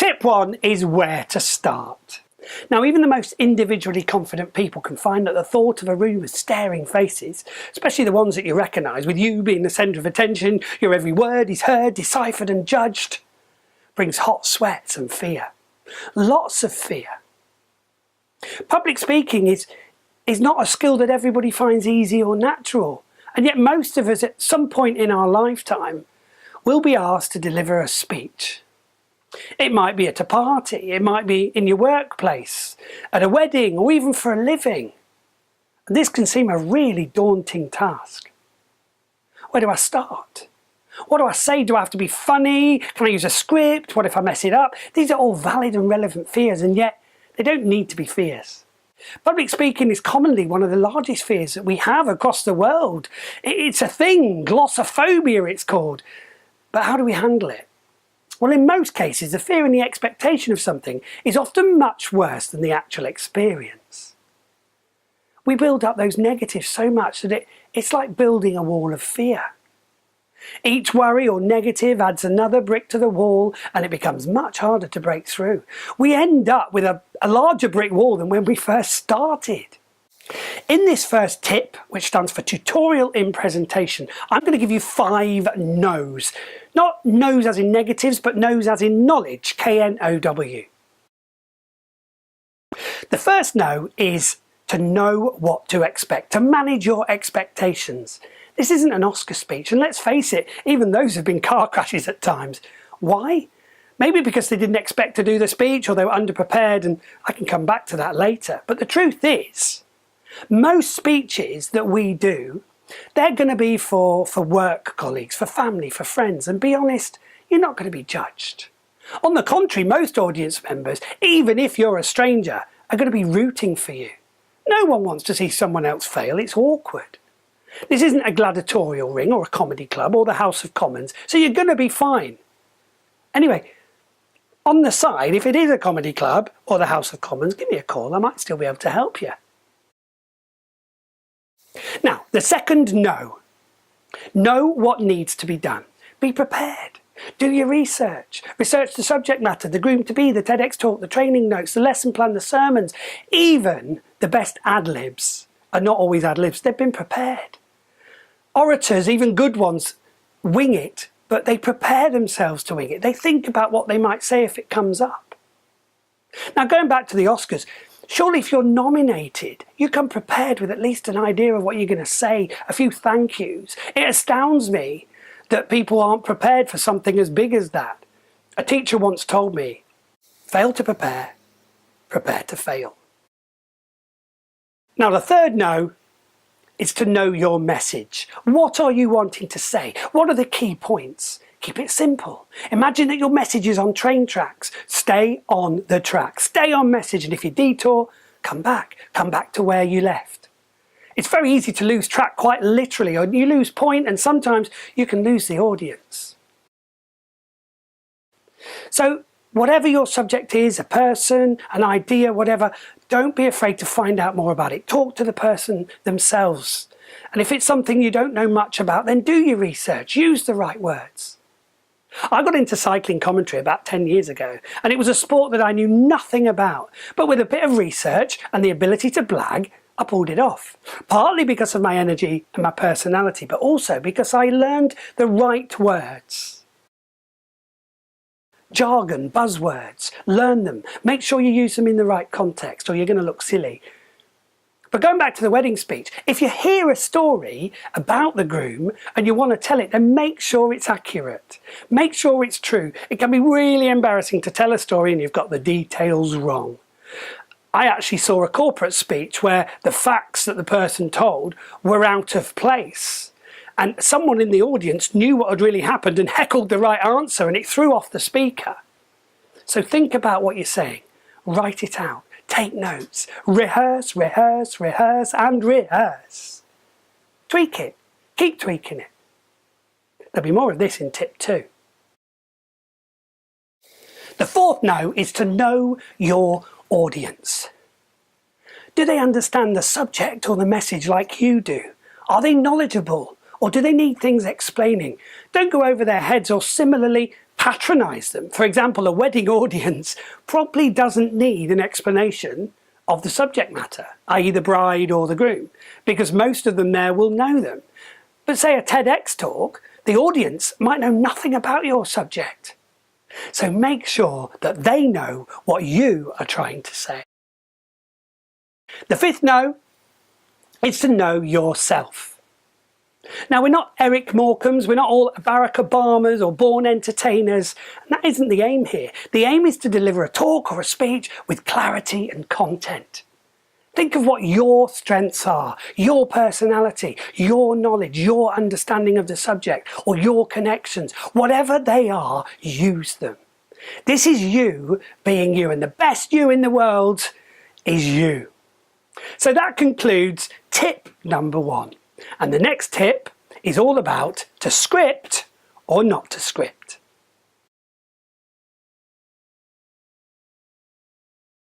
Tip 1 is where to start. Now, even the most individually confident people can find that the thought of a room with staring faces, especially the ones that you recognise, with you being the centre of attention, your every word is heard, deciphered and judged, brings hot sweats and fear. Lots of fear. Public speaking is not a skill that everybody finds easy or natural, and yet most of us at some point in our lifetime will be asked to deliver a speech. It might be at a party, it might be in your workplace, at a wedding, or even for a living. And this can seem a really daunting task. Where do I start? What do I say? Do I have to be funny? Can I use a script? What if I mess it up? These are all valid and relevant fears, and yet they don't need to be fears. Public speaking is commonly one of the largest fears that we have across the world. It's a thing, glossophobia it's called. But how do we handle it? Well, in most cases, the fear and the expectation of something is often much worse than the actual experience. We build up those negatives so much that it's like building a wall of fear. Each worry or negative adds another brick to the wall, and it becomes much harder to break through. We end up with a larger brick wall than when we first started. In this first tip, which stands for tutorial in presentation, I'm going to give you 5 no's. Not no's as in negatives, but no's as in knowledge, K-N-O-W. The first no is to know what to expect, to manage your expectations. This isn't an Oscar speech, and let's face it, even those have been car crashes at times. Why? Maybe because they didn't expect to do the speech, or they were underprepared, and I can come back to that later. But the truth is, most speeches that we do, they're going to be for work colleagues, for family, for friends, and be honest, you're not going to be judged. On the contrary, most audience members, even if you're a stranger, are going to be rooting for you. No one wants to see someone else fail, it's awkward. This isn't a gladiatorial ring or a comedy club or the House of Commons, so you're going to be fine. Anyway, on the side, if it is a comedy club or the House of Commons, give me a call, I might still be able to help you. Now, the second no. Know what needs to be done. Be prepared. Do your research. Research the subject matter, the groom-to-be, the TEDx talk, the training notes, the lesson plan, the sermons. Even the best ad-libs are not always ad-libs. They've been prepared. Orators, even good ones, wing it, but they prepare themselves to wing it. They think about what they might say if it comes up. Now, going back to the Oscars, surely if you're nominated, you come prepared with at least an idea of what you're going to say, a few thank yous. It astounds me that people aren't prepared for something as big as that. A teacher once told me, fail to prepare, prepare to fail. Now, the third no is to know your message. What are you wanting to say? What are the key points? Keep it simple. Imagine that your message is on train tracks. Stay on the track. Stay on message, and if you detour, come back. Come back to where you left. It's very easy to lose track, quite literally, or you lose point, and sometimes you can lose the audience. So, whatever your subject is, a person, an idea, whatever, don't be afraid to find out more about it. Talk to the person themselves. And if it's something you don't know much about, then do your research. Use the right words. I got into cycling commentary about 10 years ago, and it was a sport that I knew nothing about. But with a bit of research and the ability to blag, I pulled it off. Partly because of my energy and my personality, but also because I learned the right words. Jargon, buzzwords, learn them. Make sure you use them in the right context or you're going to look silly. But going back to the wedding speech, if you hear a story about the groom and you want to tell it, then make sure it's accurate. Make sure it's true. It can be really embarrassing to tell a story and you've got the details wrong. I actually saw a corporate speech where the facts that the person told were out of place. And someone in the audience knew what had really happened and heckled the right answer, and it threw off the speaker. So think about what you're saying. Write it out. Take notes. Rehearse, rehearse, rehearse, and rehearse. Tweak it. Keep tweaking it. There'll be more of this in tip 2. The fourth no is to know your audience. Do they understand the subject or the message like you do? Are they knowledgeable? Or do they need things explaining? Don't go over their heads, or similarly, patronise them. For example, a wedding audience probably doesn't need an explanation of the subject matter, i.e. the bride or the groom, because most of them there will know them. But say a TEDx talk, the audience might know nothing about your subject. So make sure that they know what you are trying to say. The fifth no is to know yourself. Now, we're not Eric Morecambs, we're not all Barack Obamas or born entertainers, and that isn't the aim here. The aim is to deliver a talk or a speech with clarity and content. Think of what your strengths are, your personality, your knowledge, your understanding of the subject, or your connections. Whatever they are, use them. This is you being you, and the best you in the world is you. So that concludes tip number 1. And the next tip is all about to script or not to script.